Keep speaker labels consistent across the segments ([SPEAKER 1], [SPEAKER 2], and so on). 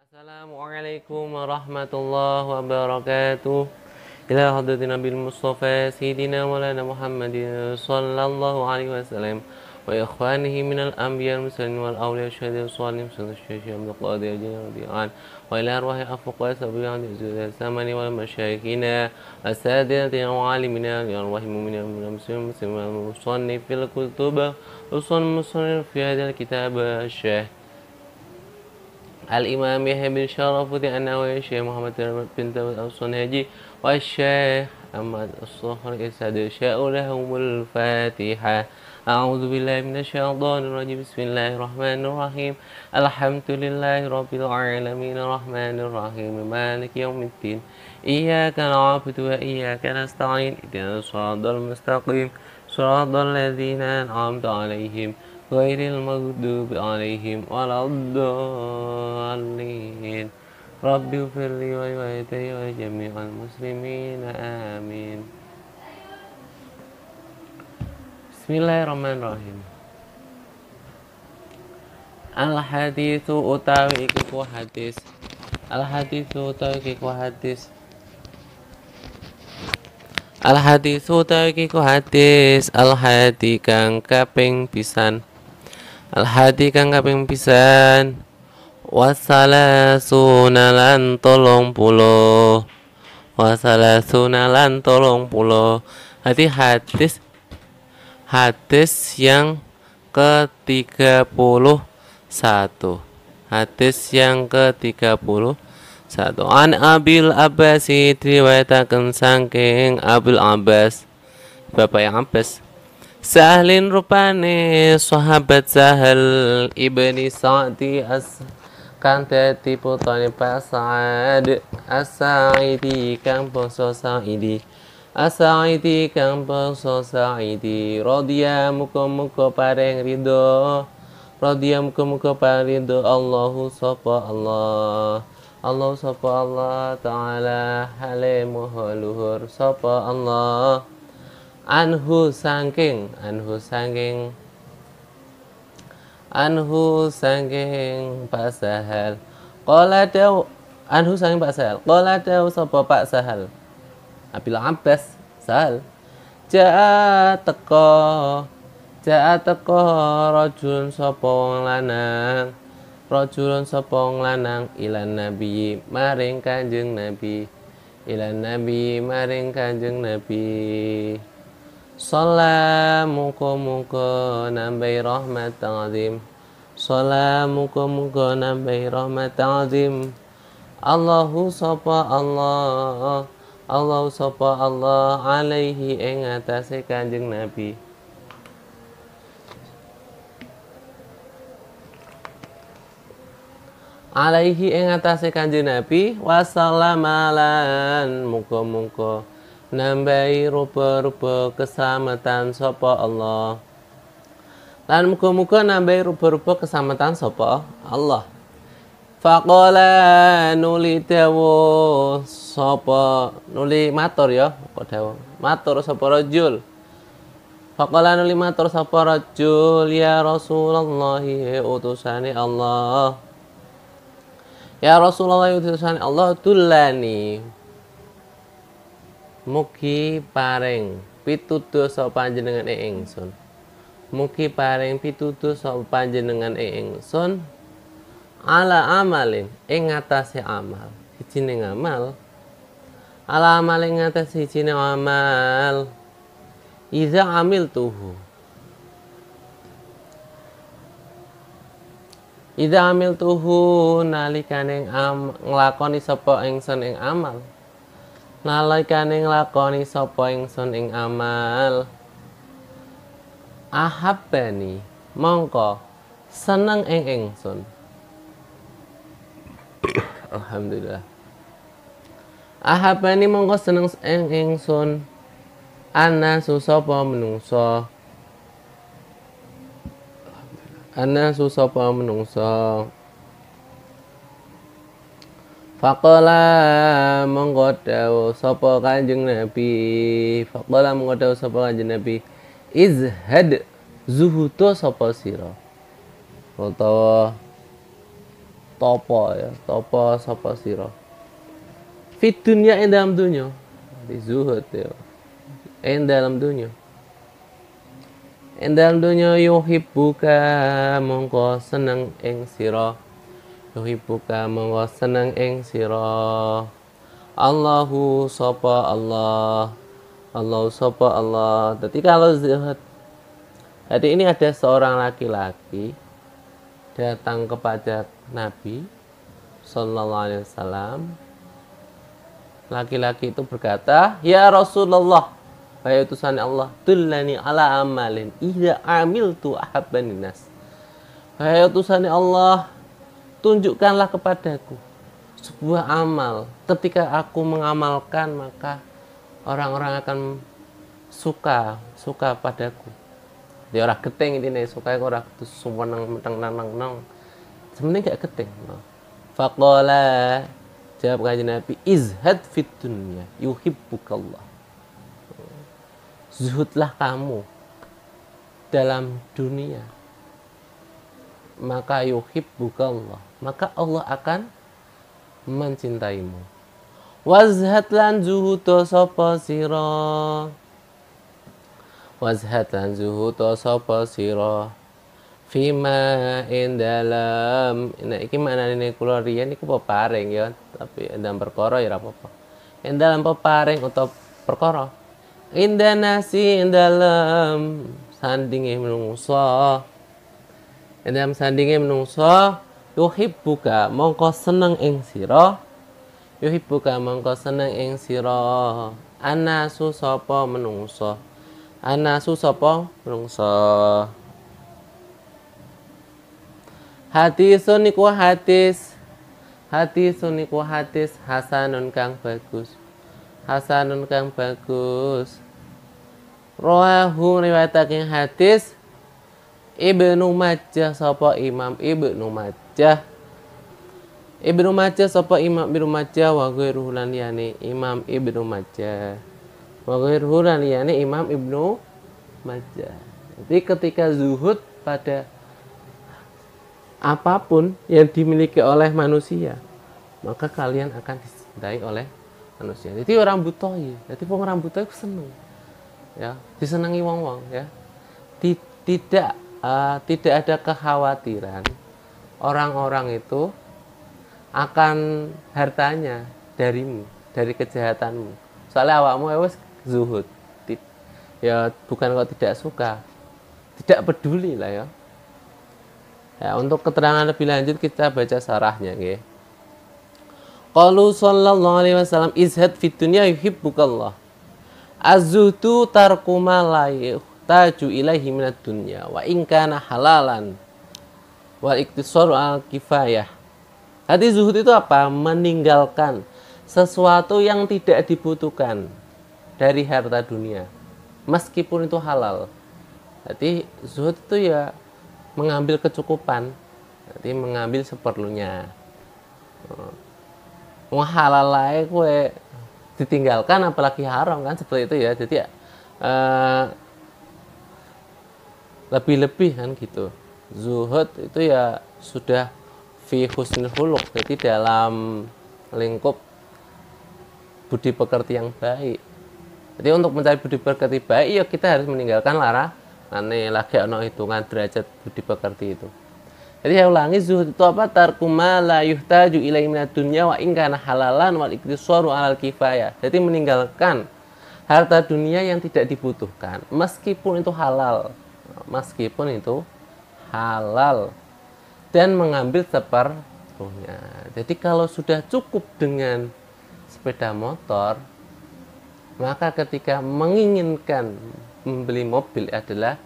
[SPEAKER 1] Assalamualaikum warahmatullahi wabarakatuh. Ila hadratin Nabil Mustafa Sayyidina Maulana Muhammadin sallallahu alaihi wasallam wa ikhwanihi minal anbiya wal mursalin wal awliya syuhada shalihin Syekh Abdul Qadir Jilani wa ila arwahi afqa sabiyan zamani wal masyayikhina asadiyatina wa alimina ya arwahi mu'minina wal muslimin wal musannif fil kutub musannif fi hadha al kitab Syekh الإمام يحيى بن شرف الدين والشيخ محمد بن الصنهاجي والشيخ أحمد الصخري أسعد شاء لهم الفاتحة. أعوذ بالله من الشيطان الرجيم بسم الله الرحمن الرحيم الحمد لله رب العالمين الرحمن الرحيم مالك يوم الدين إياك نعبد وإياك نستعين اهدنا الصراط المستقيم صراط الذين أنعمت عليهم غير المغضوب عليهم ولا الضالين رب اغفر لي ولوالدي ولجميع المسلمين آمين. Bismillahirrahmanirrahim. Al-haditsu utawi iku hadis. Al-haditsu utawi iku hadis. Al-haditsu utawi iku hadis. Al-hadi kang kaping pisan. Al-hadi kang kaping pisan. Wasalasuna lan 30. Wasalasuna lan 30. Hadis yang ke-31. Hadis yang ke-31. An Abil Abbas riwayataken saking Abil Abbas, Bapak yang Abbas. Sahlin rupane sahabat Sahal ibni Sa'di kang dadi putrane Pak Sa'ad As-Sa'idi kang bangsa Sa'idi. As-Sa'idi kang bangsa Sa'idi radhiya muga-muga paring ridho. Radhiya muga-muga paring ridho Allahu sapa Allah. Allah sapa Allah taala halimu luhur sapa Allah. Anhu sangking Pak Sahal qala daw anhu sangking Pak Sahal qala daw sapa Pak Sahal Abil Abbas Sahal jaa teko rajulun sapa wong lanang ilan nabi maring kanjeng nabi Salam muka-muka nambahi rahmat ta'zim. Salam muka-muka nambahi rahmat ta'zim. Allahu sapa Allah alaihi ing atase kanjeng Nabi. Alaihi ing atase kanjeng Nabi wasallamalan muka-muka nambahi rupa-rupa keselamatan sapa Allah. Lan muga-muga nambahi rupa-rupa keselamatan sapa Allah. Faqala nuli dawu sapa nuli matur ya, kok dawu. Matur sapa rajul. Faqala nuli matur sapa rajul ya Rasulullah utusane Allah. Ya Rasulullah utusane Allah dullani. Mugi paring pituduh sapa panjenengan ing ingsun. Mugi paring pituduh sapa panjenengan ing ingsun ala amalin ing ngatasé amal. Sijine ngamal. Ala amal ing ngatasé sijine amal. Iza amiltuhu. Iza amiltuhu nalikane nglakoni sapa ingsun ing amal. Nalikane nglakoni sapa ingsun ing amal ahabbani mongko seneng ing ingsun. Alhamdulillah. Ahabbani mongko seneng ing ingsun anasu sapa menungso. Anasu sapa menungso. Faqala monggo dawuh sapa Kanjeng Nabi. Faqala monggo dawuh sapa Kanjeng Nabi. Izhad zuhudo sapa sira. Utawa topo ya, topo sapa sira. Fit dunya ing dalam dunya. Di zuhud ya. Ing dalam dunya. Ing dalam dunya yuhibbuka mongko seneng ing sira. Yuhibbuka mongko seneng ing sira. Allahu sapa Allah. Allah sapa Allah. Jadi kalau zuhud, jadi ini ada seorang laki-laki datang kepada Nabi Sallallahu Alaihi Wasallam. Laki-laki itu berkata, Ya Rasulullah, wahai utusan Allah, dullani ala amalin idza amiltu ahabbani nas. Wahai utusan Allah, tunjukkanlah kepadaku sebuah amal. Ketika aku mengamalkan, maka orang-orang akan suka padaku. Dia orang geting ini suka orang itu semua nang. Sebenarnya gak geting. Faqala jawab kanjeng Nabi, izhad fit dunya yuhibbukallah. Zuhudlah kamu dalam dunia, maka yuhibbukallah, maka Allah akan mencintaimu. Wazhad lan zuhud sapa sira. Wazhad lan zuhud sapa sira. Fima in dalam, nah iki maknane kula riyen niku peparing ya, tapi dalam perkara ya ora apa-apa. In dalam peparing utawa perkara. Inda nasi in dalam sandinge menungso. In dalam sandinge menungso, yuhibbuka mongko seneng ing sira. Yuhibbuka mongko seneng ing sira. Anasu sapa menungso. Anasu sapa menungso. Hadisun niku hadis. Hadisun niku hadis hasanun kang bagus. Hasanun kang bagus. Rawahu riwayatake hadis Ibnu Majah sapa Imam Ibnu Majah. Ibnu Majah sapa Imam Ibnu Majah wa ghairuhu lan liyane Imam Ibnu Majah. Wa ghairuhu lan liyane Imam Ibnu Majah. Jadi ketika zuhud pada apapun yang dimiliki oleh manusia, maka kalian akan dicintai oleh manusia. Jadi orang buta ya. Jadi orang buta itu seneng. Ya, disenangi wong-wong ya. Tidak ada kekhawatiran orang-orang itu akan hartanya darimu, dari kejahatanmu. Soalnya awakmu wis zuhud. Ya bukan kok tidak suka, tidak peduli lah ya. Ya, untuk keterangan lebih lanjut kita baca sarahnya nggih. Qalu sallallahu alaihi wasallam izhad fid dunya yuhibbukallah. Az-zuhdu tarku ma la yuhtaju ilaihi minad dunya wa in kana halalan wal iktisaru al kifayah. Hati zuhud itu apa? Meninggalkan sesuatu yang tidak dibutuhkan dari harta dunia meskipun itu halal. Jadi zuhud itu ya mengambil kecukupan, jadi mengambil seperlunya. Wong halal lae kowe ditinggalkan apalagi haram kan seperti itu ya. Jadi lebih-lebih kan gitu. Zuhud itu ya sudah fi husnul khuluq, jadi dalam lingkup budi pekerti yang baik. Jadi untuk mencari budi pekerti baik ya kita harus meninggalkan larangan. Ane lagi ono hitungan derajat budi pekerti itu. Jadi saya ulangi, zuhud itu apa? Tarku ma la yuhtaju ilaihi minad dunya wa in kana halalan wal iktisaru alal kifayah. Jadi meninggalkan harta dunia yang tidak dibutuhkan meskipun itu halal. Meskipun itu halal dan mengambil seperlunya. Jadi kalau sudah cukup dengan sepeda motor, maka ketika menginginkan membeli mobil adalah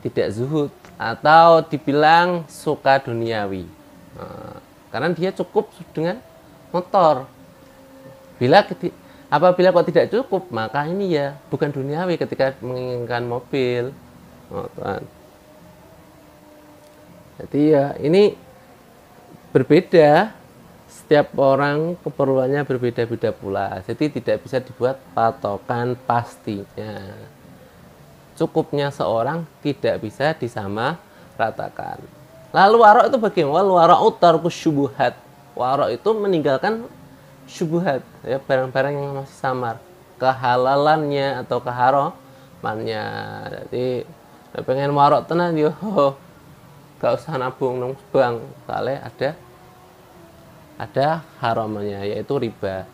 [SPEAKER 1] tidak zuhud atau dibilang suka duniawi. Karena dia cukup dengan motor. Apabila kok tidak cukup, maka ini ya bukan duniawi ketika menginginkan mobil. Jadi ya ini berbeda, setiap orang keperluannya berbeda-beda pula. Jadi tidak bisa dibuat patokan pastinya. Cukupnya seorang tidak bisa disamaratakan. Lalu warok itu bagaimana? Wal warok tarkus syubuhat. Warok itu meninggalkan syubuhat, ya, barang-barang yang masih samar, kehalalannya atau keharomannya. Jadi pengen warok tenan yo, gak usah nabung nang bank, soalnya ada haramannya, yaitu riba.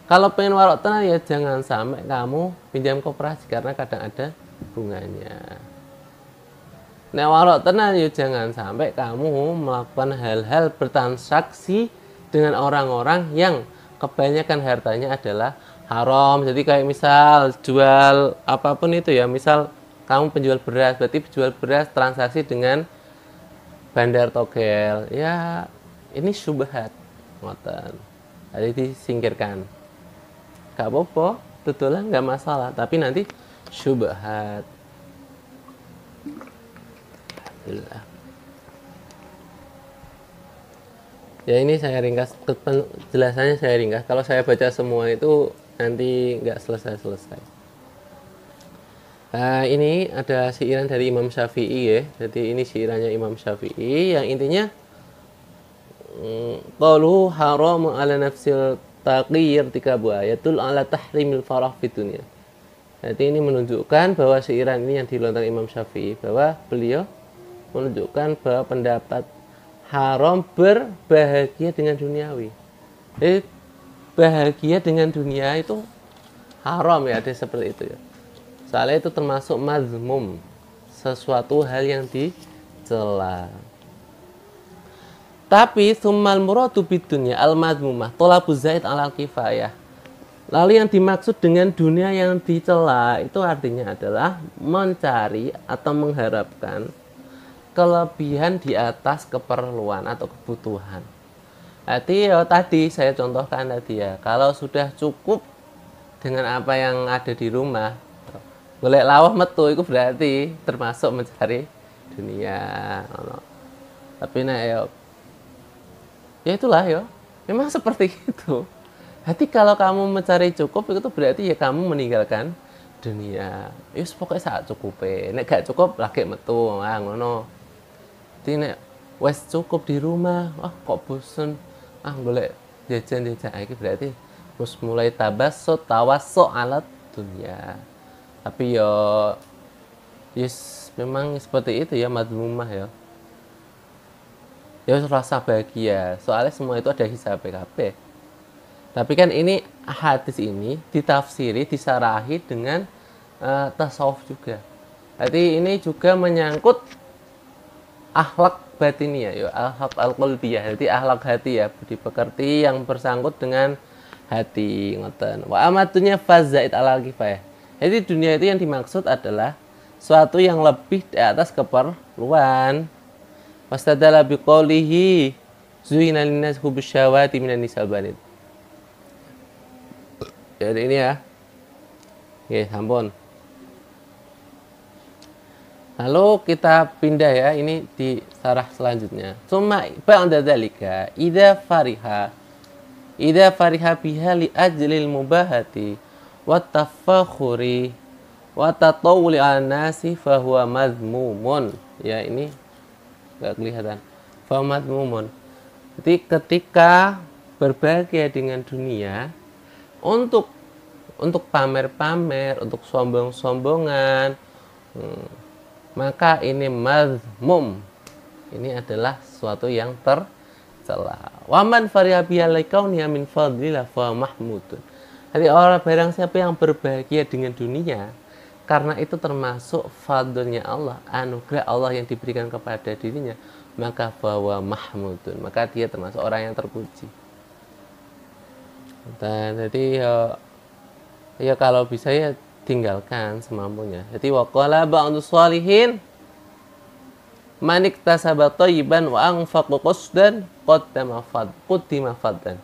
[SPEAKER 1] Kalau pengen warok tenan ya jangan sampai kamu pinjam koperasi karena kadang ada bunganya. Nah, warok tenan ya jangan sampai kamu melakukan hal-hal bertransaksi dengan orang-orang yang kebanyakan hartanya adalah haram. Jadi kayak misal jual apapun itu ya, misal kamu penjual beras, berarti penjual beras transaksi dengan bandar togel. Ya, ini syubhat. Ngoten. Jadi disingkirkan. Gak apa-apa, tutulan nggak masalah, tapi nanti syubhat. Alhamdulillah. Ya ini saya ringkas, penjelasannya saya ringkas. Kalau saya baca semua itu nanti nggak selesai-selesai. Nah, ini ada siiran dari Imam Syafi'i ya. Jadi ini siirannya Imam Syafi'i yang intinya qalu haramu ala nafsil taqiyir tikabu ayatul ala tahrimil farah fid dunya. Jadi ini menunjukkan bahwa siiran ini yang dilontarkan Imam Syafi'i, bahwa beliau menunjukkan bahwa pendapat haram berbahagia dengan duniawi. Jadi bahagia dengan dunia itu haram ya, ada seperti itu ya. Soalnya itu termasuk mazmum, sesuatu hal yang dicela. Tapi summal muradu bidunya al-mazmumah tolabu zaid alal kifayah. Lalu yang dimaksud dengan dunia yang dicela itu artinya adalah mencari atau mengharapkan kelebihan di atas keperluan atau kebutuhan. Jadi ya, tadi saya contohkan tadi ya, kalau sudah cukup dengan apa yang ada di rumah, golek lawah metu itu berarti termasuk mencari dunia. Tapi nah ya itulah ya, memang seperti itu. Jadi kalau kamu mencari cukup itu berarti ya kamu meninggalkan dunia. Ya pokoknya saat cukup. Nek gak cukup lagi metu, ngono. Jadi nek wes cukup di rumah, kok bosen, golek jajan-jajan iki berarti terus mulai tawasso alat dunia. Tapi yo yes memang seperti itu ya, madmumah ya. Ya rasa bahagia, soalnya semua itu ada hisab PKP. Tapi kan ini hadis ini ditafsiri, disarahi dengan tasawuf juga. Jadi ini juga menyangkut akhlak batiniyah ya, akhlak al-qalbiyah. Jadi akhlak hati ya, budi pekerti yang bersangkut dengan hati, ngoten. Wa amatunya fazaid alal kifayah. Jadi dunia itu yang dimaksud adalah suatu yang lebih di atas keperluan. Wastadala biqaulihi zuhina linnas hubbus syahawati minan nisal banit. Jadi ini ya. Oke, ampun. Lalu kita pindah ya, ini di sarah selanjutnya. Summa ba'da dzalika idza fariha biha li ajlil mubahati wa tafakhuri wa tatawuli an-nasi fa huwa mazmumun. Ya ini enggak kelihatan. Fa mazmumun. Jadi ketika berbahagia dengan dunia untuk pamer-pamer, untuk sombong-sombongan, maka ini mazmum. Ini adalah sesuatu yang tercela. Waman fariha likauniha min fadlillah fa mahmudun. Jadi orang barang siapa yang berbahagia dengan dunia karena itu termasuk fadlnya Allah, anugerah Allah yang diberikan kepada dirinya, maka fa mahmudun. Maka dia termasuk orang yang terpuji. Dan jadi ya kalau bisa ya tinggalkan semampunya. Jadi waqala ba'du shalihin manik tasaba thayyiban wa anfaqa qasdan qaddama faddan.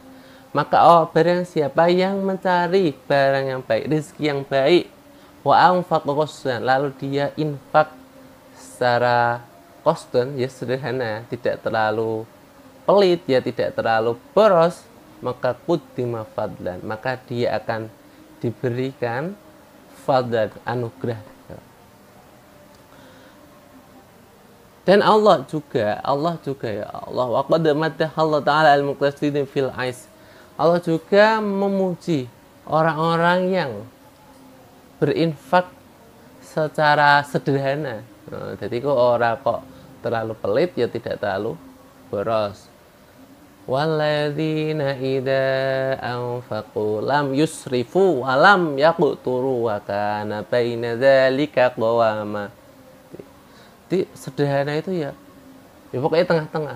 [SPEAKER 1] Maka barang siapa yang mencari barang yang baik, rezeki yang baik, wa anfaqa qasdan, lalu dia infak secara qasdan, ya sederhana, tidak terlalu pelit, ya tidak terlalu boros, maka qaddima fadlan, maka dia akan diberikan fadl, anugerah. Dan Allah juga ya Allah wa qad maddaha Allah taala al-muqtasidin fil ais. Allah juga memuji orang-orang yang berinfak secara sederhana. Jadi kok orang kok terlalu pelit ya tidak terlalu boros. Walladzina idza anfaqu lam yusrifu wa lam yaqturu wa kana baina dzalika qawama. Jadi sederhana itu ya pokoknya tengah-tengah.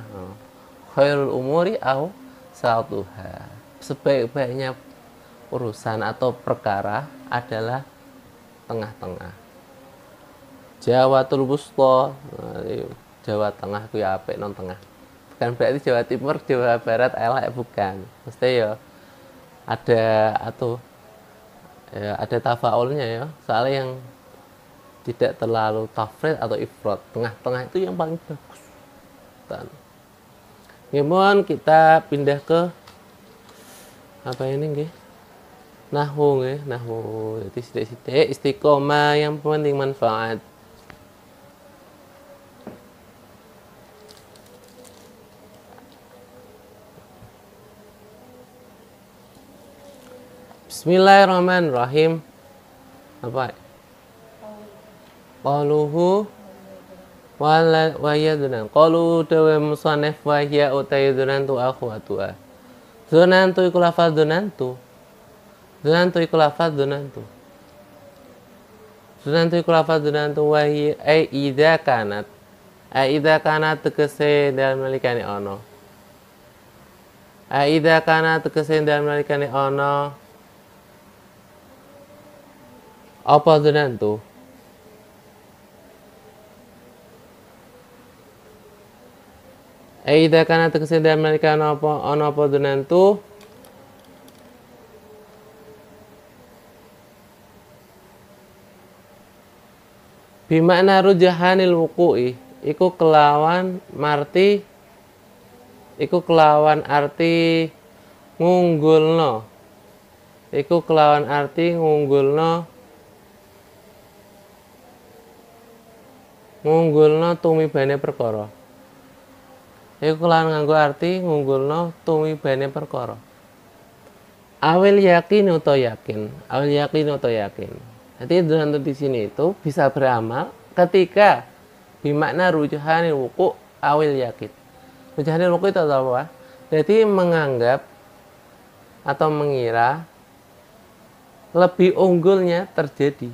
[SPEAKER 1] Khairul umuri au satuha. Sebaik-baiknya urusan atau perkara adalah tengah-tengah. Jawatul Wusta, Jawa Tengah ku ya apik non tengah. Bukan berarti Jawa Timur, Jawa Barat elek, bukan. Mesti ya ada atau ya ada tafaulnya ya. Soalnya yang tidak terlalu tafrid atau ifrat, tengah-tengah itu yang paling bagus. Kemudian kita pindah ke apa ini nggih? Nahwu nggih, nahwu. Jadi sithik-sithik istiqomah yang penting manfaat. Bismillahirrahmanirrahim. Apa? Qaluhu wa yadunan. Qalu dawa musannaf wa hiya utayyunan tu akhwatuha. Dunantu iku lafaz dunantu. Dunantu iku lafaz dunantu. Dunantu iku lafaz dunantu wa hiya ai idza kanat. Ai idza kanat tegese dalam nalikane ana. Ai idza kanat tegese dalam nalikane ana. Apa dunantu? Aida kana tegese dalam nalika ana apa dunantu bimakna rujahanil wuqu'i iku kelawan arti ngunggulno tumibane perkara. Iku kelawan nganggo arti ngunggulno tumibane perkara. Awil yakin atau yakin. Jadi dunantu di sini itu bisa beramal ketika bimakna rujahanil wuqu' awil yakin. Rujahanil wuqu' itu apa? Jadi menganggap atau mengira lebih unggulnya terjadi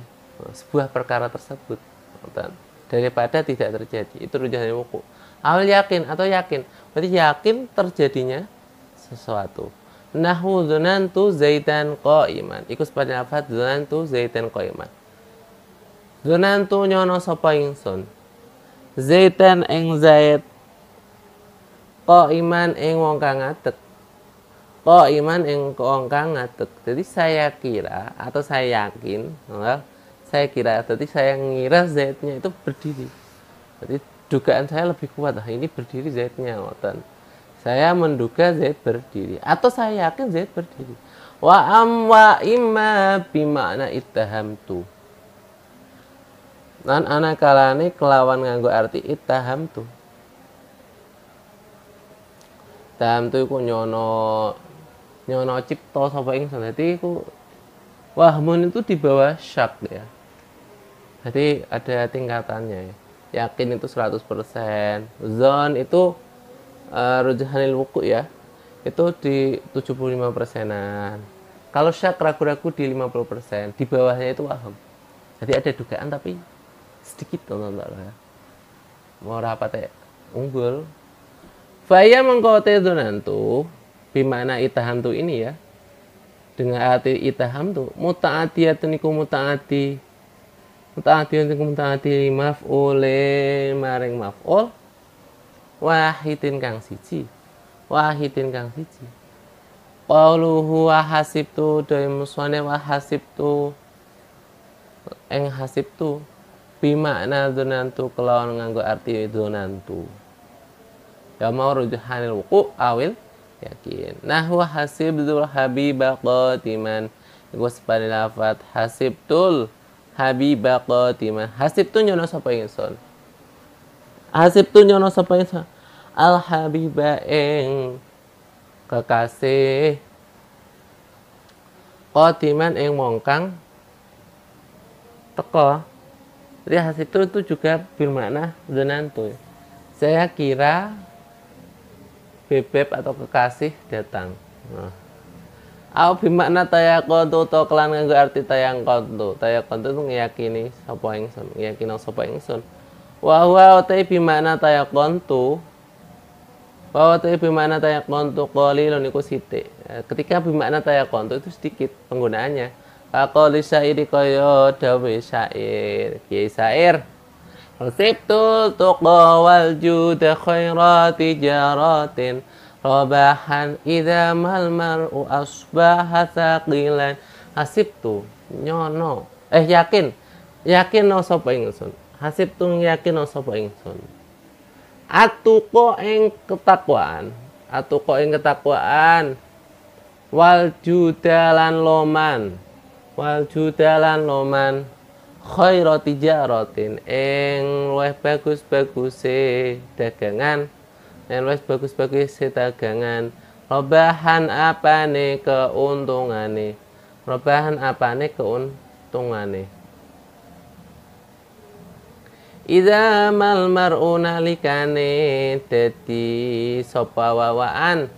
[SPEAKER 1] sebuah perkara tersebut daripada tidak terjadi. Itu rujahanil wuqu'. Awal yakin atau yakin. Berarti yakin terjadinya sesuatu. Nahwu dzanantu zaitan qa'iman. Iku sepadane lafaz dzanantu zaitan qa'iman. Dzanantu nyono sapa ingsun. Zaitan ing Zaid. Qa'iman ing wong kang ngadeg. Qa'iman ing wong kang ngadeg. Jadi saya kira atau saya yakin, jadi saya ngira Zaidnya itu berdiri. Jadi dugaan saya lebih kuat. Ini berdiri Zaidnya, ngoten. Saya menduga Zaid berdiri atau saya yakin Zaid berdiri. Wa imma bimakna ittahamtu. Lan ana kalane kelawan nganggo arti ittahamtu. Tahamtu iku nyono cipta sapa ingsun. Dadi iku wahmun itu di bawah syak ya. Jadi ada tingkatannya ya. Yakin itu 100%. Zon itu rujahanil wuqu' ya. Itu di 75%-an. Kalau syak ragu-ragu di 50%. Di bawahnya itu waham. Jadi ada dugaan tapi sedikit teman-teman ya. Mau rapat unggul. Faya mengkote dunantu bimana itahamtu ini ya. Dengan arti itahamtu muta'adiyatun iku muta'adi maf'ulin maring maf'ul wahidin kang siji qauluhu wa hasibtu daya muswane wa hasibtu ing hasibtu bimakna dzanantu kelawan nganggo arti dzanantu ya mau rujuhanil wuqu' awil yakin. Nahwa hasibtul habiba qatiman iku sepane lafat hasibtul Habibah qatiman. Hasib tu nyono sapa ingsun. Hasibtu nyono sapa ingsun al habiba ing kekasih qadiman ing mongkang teko. Jadi hasibtu itu juga bermakna dhanantu. Saya kira bebek atau kekasih datang. Nah. Au bimakna tayakontu to kelan nganggo arti tayakontu. Tayakontu itu ngiyakini sapa ingsun, ngiyakino sapa ingsun. Wa huwa ta bimakna tayakontu. Wa ta bimakna tayakontu qalilun iku sithik. Ketika bimakna tayakontu itu sedikit penggunaannya. Qali syairi kaya dawe syair, kiai syair. Rasibtu tuqa wal juda khairati jaratin. Robahan idza mal mar'u asbaha thaqilan. Hasibtu nyono yakin no sapa ingsun. Hasibtu yakin no sapa ingsun. Atuqa ing ketakwaan wal judalan loman khairati jaratin ing luwih bagus-baguse dagangan. Yang wis bagus-bagus dagangan. Robahan apane keuntungane. Idza mal mar'u nalikane dadi sapa wawaan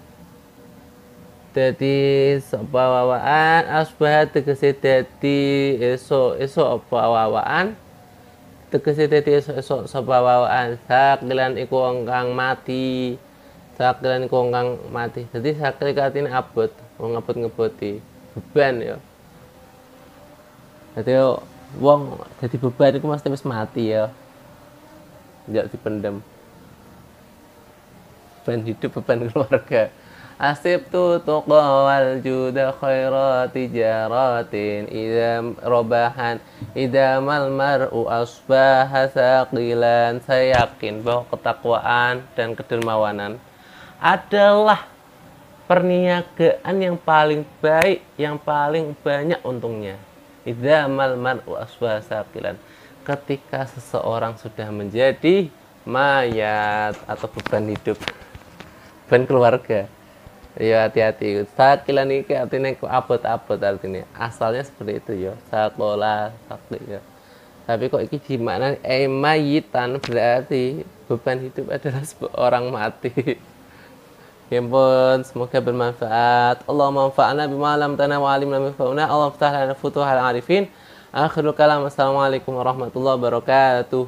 [SPEAKER 1] asbah tegese dadi esuk apa wawaan. Tegese dadi esuk sapa wawaan sakilan iku engkang mati. Dadi sakil katine abot, wong ngebut-ngebuti beban ya. Dadi wong dadi beban iku mesti wis mati ya. Ndak dipendem. Beban hidup, beban keluarga. Asibtu tuqa wal juda khairati jaratin idza mal mar'u asbaha thaqilan. Saya yakin bahwa ketakwaan dan kedermawanan adalah perniagaan yang paling baik, yang paling banyak untungnya. Idza mal mar'u asbaha thaqilan. Ketika seseorang sudah menjadi mayat atau beban hidup, beban keluarga. Ya hati-hati. Sakilan iki artinya abot-abot artinya. Asalnya seperti itu ya. Sakola, sakit ya. Tapi kok iki dimakna mayitan berarti beban hidup adalah orang mati. Ya pun, semoga bermanfaat. Allahumma anfa'na bima 'allamtana wa 'allimna ma yanfa'una. Allah ftah lana futuhal arifin. Akhirul kalam. Assalamualaikum warahmatullahi wabarakatuh.